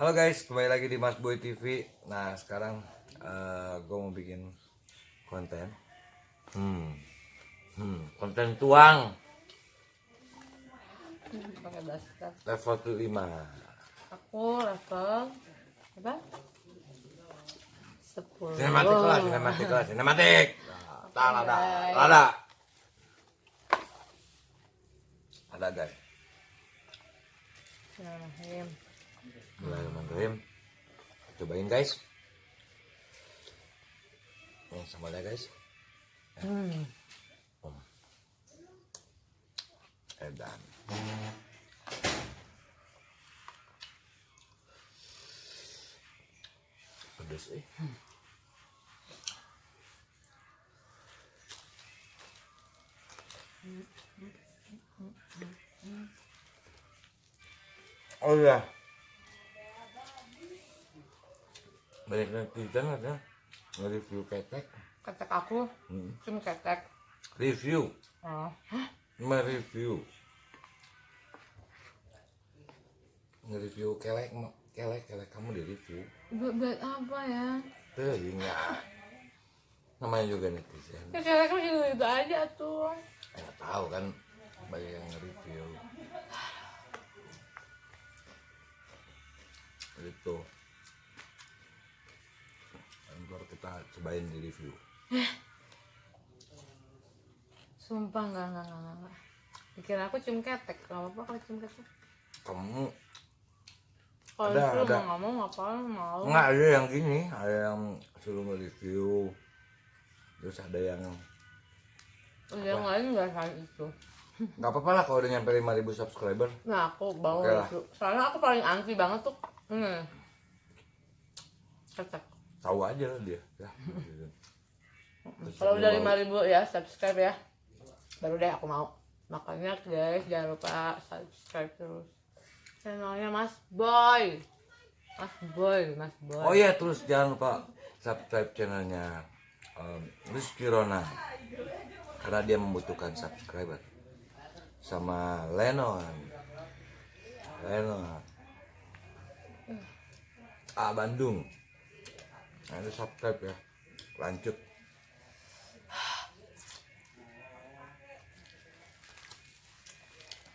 Halo guys, kembali lagi di Mas Boy TV. Nah sekarang gue mau bikin konten. Konten tuang Pakai daster. level 5. Aku level apa? 10. Sinematik lah, sinematik. Ada guys. Bismillahirrahmanirrahim. Bismillahirrahmanirrahim. Cobain guys. Nih sambalnya guys. Edan. Pedes Oh iya. Banyak netizen ada nge-review ketek. Ketek aku, cuma ketek. Review, Oh, mereview. Nge-review kelek kamu di review. buat apa ya? Tuh ingat. Namanya juga netizen. Ya ketek kan gitu aja tuh. Nggak tahu kan banyak yang nge-review. Gitu. Ntar kita cobain di review. Sumpah enggak. Pikir aku cuma ketek, enggak apa-apa kalau cuma ketek. Kamu Kalau Ada, disuruh ada. ngomong ngapain mau. nggak ada yang gini, ada yang suruh nge-review. Terus ada yang Yang lain enggak kayak itu. nggak apa-apa lah kalau udah nyampe 5.000 subscriber. Nah, aku bawa Oke lah. itu. Soalnya aku paling anti banget tuh. Ketek. Tahu aja lah dia. Ya. Kalau udah 5.000 ya subscribe ya, baru deh aku mau. Makanya guys jangan lupa subscribe terus channelnya Mas Boy. Oh iya, terus jangan lupa subscribe channelnya Rizky Rona karena dia membutuhkan subscriber. Sama Lenon Bandung. Nah itu subscribe ya. Lanjut.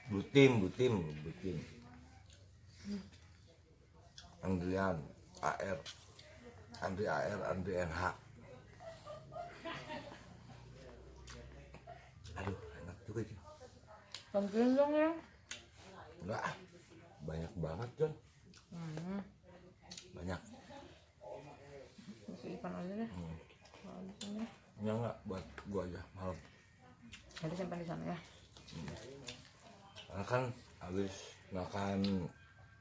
Butim. Andrian AR Andri NH. Aduh enak juga sih. Bantuin dong ya. Enggak, banyak banget John. Banyak. Masih ikan aja deh. Enggak buat gua aja malam. Jadi simpan di sana ya. Karena kan habis makan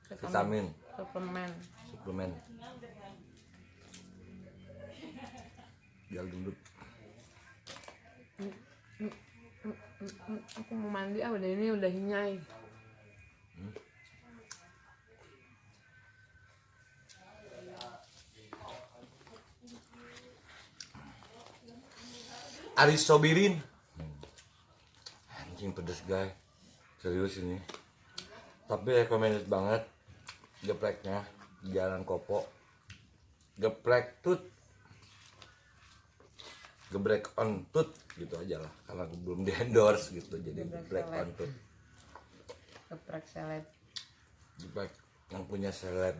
vitamin suplemen biar gendut. Aku mau mandi udah ini udah hinyai. Aris Sobirin. Anjing pedes guys. Serius ini. Tapi recommended banget gepreknya di Jalan Kopo. Geprek tut. Geprek on tut gitu aja lah karena belum di endorse gitu, jadi geprek on tut. Geprek seleb. Geprek yang punya seleb,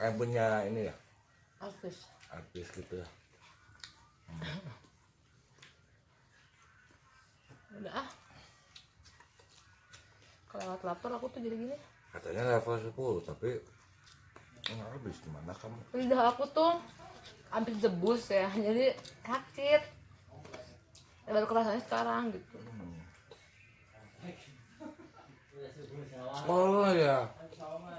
yang punya ini ya artis gitu ya. Udah kelewat lapar aku tuh jadi gini. Katanya level 10 tapi nggak habis. Gimana kamu? Lidah aku tuh hampir jebus ya, jadi sakit. Baru kerasanya sekarang gitu. Oh ya,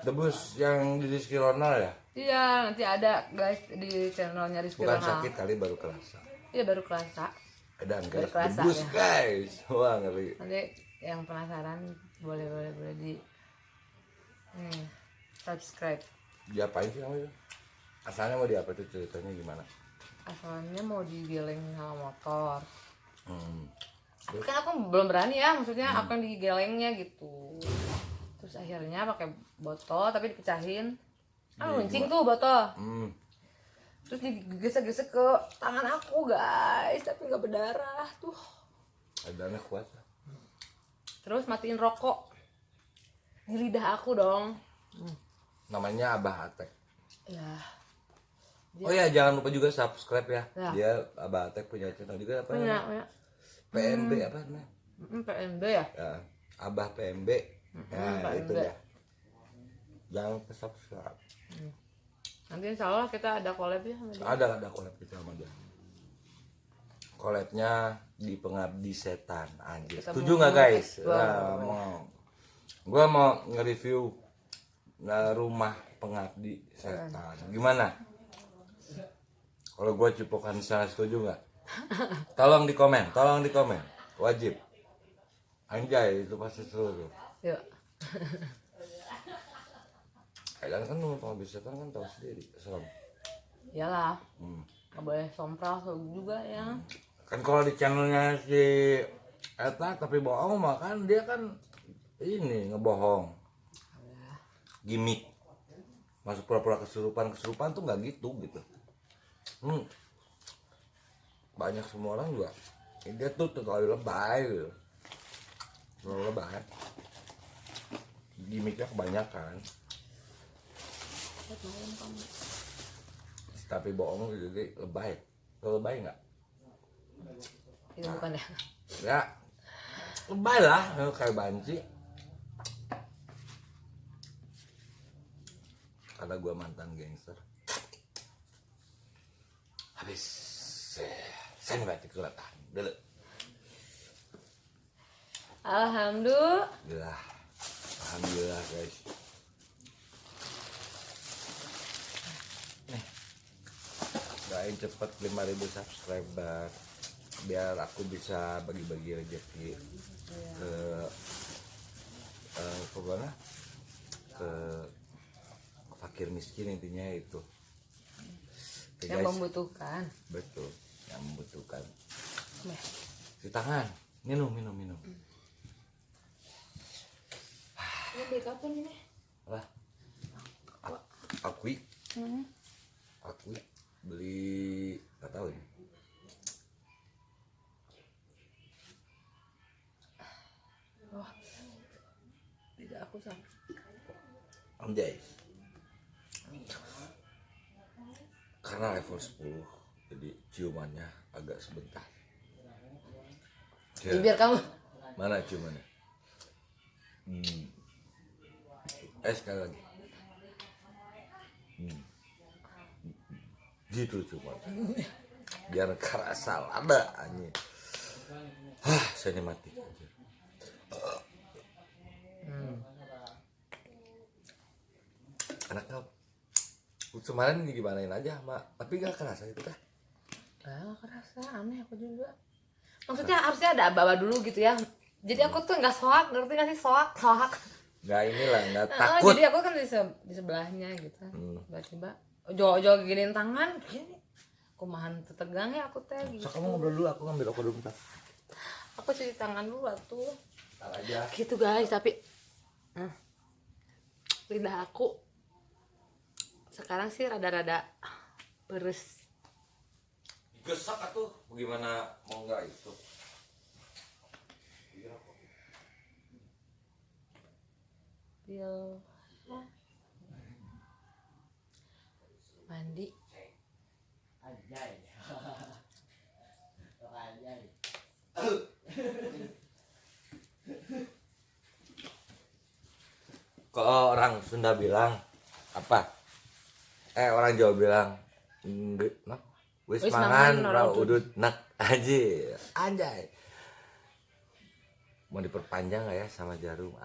debus yang di Rizky Ronald ya? Iya, nanti ada guys di channelnya Rizky Bukan Ronald. sakit kali, baru kerasa. Iya baru kerasa. Edan Baru guys, kerasa, debus ya. guys. Wah ngeri. Nanti yang penasaran boleh di nih subscribe. Diapain sih kamu itu? Asalnya mau diapa tuh, ceritanya gimana? Asalnya mau digeleng sama motor. Terus? Kan aku belum berani ya, maksudnya aku yang digelengnya gitu. Terus akhirnya pakai botol tapi dipecahin. Runcing tuh botol. Hmm. Terus digesek-gesek ke tangan aku guys, tapi nggak berdarah tuh. Adanya kuat. Terus matiin rokok di lidah aku dong. Namanya Abah Atek. Ya. Oh ya, jangan lupa juga subscribe ya. Ya. Dia Abah Atek punya channel juga apa Punya, namanya? punya. PMB apa namanya? PNB ya. Ya, Abah PMB. Ya, itu PMB. ya. Jangan lupa subscribe. Nanti insya Allah kita ada collab ya sama dia. Ada collab kita sama dia. Collabnya di Pengabdi Setan anjir. Kita Setuju mau nggak guys? explore. Nah, gua mau nge-review rumah Pengabdi Setan. Gimana? Kalau gua cipokan di sana setuju nggak? Tolong di komen. Wajib. Anjay, itu pasti seru tuh. Yuk. Kalian kan rumah Pengabdi Setan kan tahu sendiri, serem. Iyalah. Nggak boleh sompral juga ya. Kan kalau di channelnya si Eta tapi bohong mah kan dia kan ini ngebohong, gimmick, masuk pura-pura kesurupan tuh nggak gitu. Banyak semua orang juga dia tuh terlalu lebay gitu. Terlalu lebay, gimmicknya kebanyakan, tapi bohong jadi lebay. Lebay nggak? Itu bukan ya. Ya lebay lah kayak banci. Karena gua mantan gangster habis saya nih kelihatan dulu. Alhamdulillah. Alhamdulillah guys. Nih doain cepet 5.000 subscriber biar aku bisa bagi-bagi rezeki ke mana, ke fakir miskin, intinya itu. Oke, Yang guys. membutuhkan. Betul, yang membutuhkan. Nih. Di tangan, minum. Ini beli kapan ini? Apa? Akui beli nggak tahu ini. Wah. Tidak aku sakit. Anjay. Karena level 10 jadi ciumannya agak sebentar. Biar kamu. Mana ciumannya? Sekali lagi. Gitu ciuman. Biar kerasa lada anjing. Saya mati anjir. Anaknya kemarin gimanain aja mak, tapi gak kerasa itu kan? Gak kerasa, aneh aku juga. Maksudnya harusnya ada aba-aba dulu gitu ya. Jadi aku tuh nggak soak, ngerti nggak sih soak? Nggak inilah, nggak takut. Jadi aku kan di sebelahnya gitu. Tiba-tiba ojo giniin tangan, gini. Kumahan tegang ya aku teh. Gitu. So kamu ngobrol dulu, aku ngambil rokok dulu bentar. Aku cuci tangan dulu tuh. Ntar aja. Gitu guys, tapi lidah aku sekarang sih rada-rada peres. Gesak atuh, bagaimana mau nggak itu? Bil mandi. Kalau orang Sunda bilang apa? Orang Jawa bilang wis mangan ra udut nak anjay. Mau diperpanjang nggak ya sama jarum?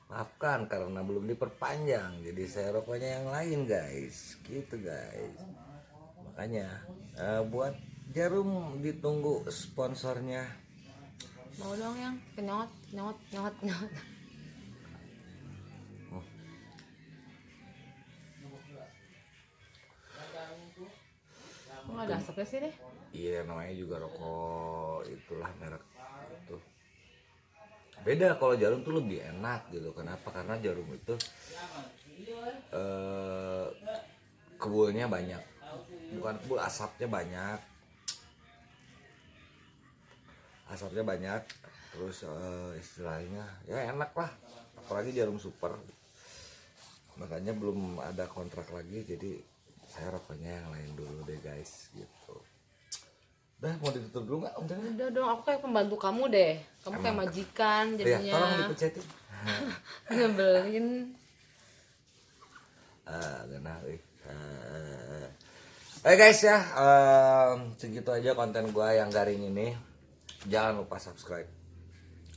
Maafkan karena belum diperpanjang, jadi saya rokoknya yang lain guys, gitu guys. Makanya buat jarum ditunggu sponsornya. Mau dong yang nyot. Nggak ada asapnya sih deh. Iya namanya juga rokok itulah merek itu. Beda kalau jarum tuh lebih enak gitu. Kenapa? Karena jarum itu kebulnya banyak, bukan kebul, asapnya banyak, terus istilahnya ya enak lah, apalagi jarum super. Makanya belum ada kontrak lagi, jadi saya rokoknya yang lain dulu deh guys gitu. Dah, mau ditutup dulu nggak? Udah dong, aku kayak pembantu kamu deh. Kamu kayak Emang. majikan Ya, jadinya. tolong dipencetin. Nyebelin. Genah euy. Oke guys ya, segitu aja konten gua yang garing ini. Jangan lupa subscribe,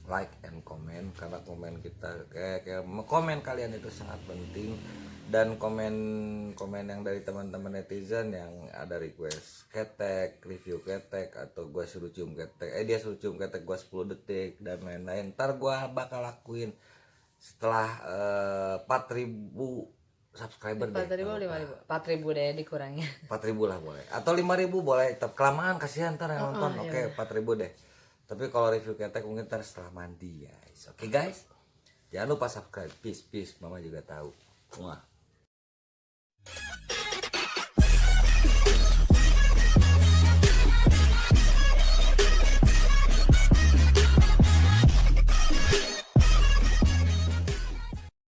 like, and comment, karena komen kita kayak komen kalian itu sangat penting. Dan komen yang dari teman-teman netizen yang ada request ketek, review ketek, atau gua suruh cium ketek, dia suruh cium ketek gua 10 detik dan lain-lain, ntar gua bakal lakuin setelah 4.000 subscriber deh. 4.000 deh dikurangin. 4.000 lah boleh, atau 5.000 boleh, tetap kelamaan kasihan ntar yang nonton. Oke, 4.000 deh. Tapi kalau review ketek mungkin ntar setelah mandi guys. Oke guys, jangan lupa subscribe. Peace, mama juga tahu. Wah.